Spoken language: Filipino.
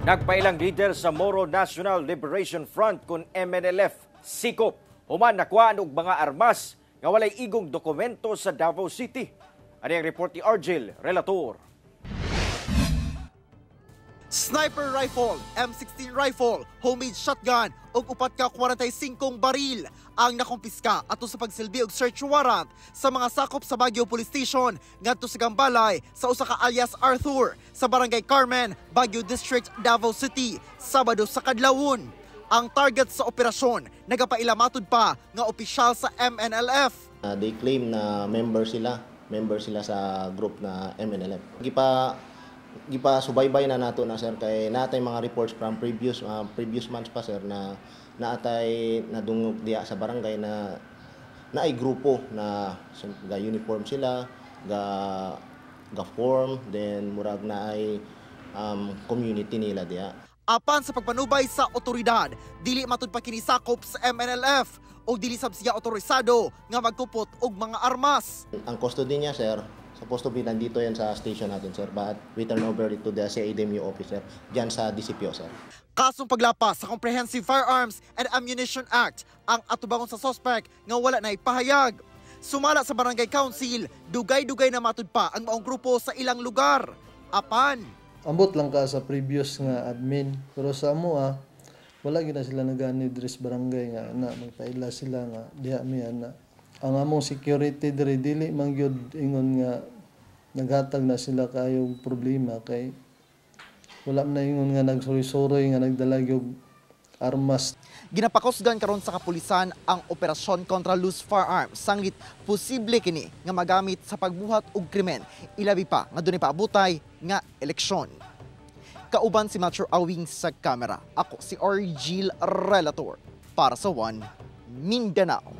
Nagpailang leader sa Moro National Liberation Front kun MNLF, Sikop, human nakuhaan og mga armas nga walay igong dokumento sa Davao City. Ano ang report ni Argel, relator. Sniper rifle, M16 rifle, homemade shotgun ug upat ka 45 baril ang nakumpiska ato sa pagsilbi og search warrant sa mga sakop sa Baguio Police Station ngadto sa Gambalay sa usa ka alias Arthur sa Barangay Carmen, Baguio District, Davao City, Sabado sa kadlawon. Ang target sa operasyon nagapailamatud pa nga opisyal sa MNLF. They claim na member sila sa group na MNLF. Gipa subaybay na nato na sir kay natay mga reports from previous months pa sir na naatay nadungog diya sa barangay na naay grupo na ga uniform sila, ga form, then murag naay community nila diya. Apan sa pagpanubay sa otoridad, dili matud pa kini sakop sa MNLF o dili sab siya otorisado nga magkupot og mga armas. Ang custody niya sir, supposed to be nandito yan sa station natin sir, but we turn over it to the CADMU officer diyan sa DCPO sir. Kasong paglapas sa Comprehensive Firearms and Ammunition Act ang atubangon sa suspect nga wala na ipahayag. Sumala sa Barangay Council, dugay-dugay na matud pa ang maong grupo sa ilang lugar. Apan ambot lang ka sa previous nga admin, pero sa amoa wala gina sila nagani diri sa barangay nga na magpaila sila nga diha mi ana. Ang among security diri dili man gyud ingon nga naghatag na sila kayong problema kay wala na ingon nga nagsuroy-suroy nga nagdala gyud armas. Ginapakusgan karon sa kapulisan ang operasyon kontra loose firearms sanglit posible kini nga magamit sa pagbuhat og krimen, ilabi pa nga dunay paabutay nga eleksyon. Kauban si Metro Awing sa kamera. Ako si Argel, relator para sa One Mindanao.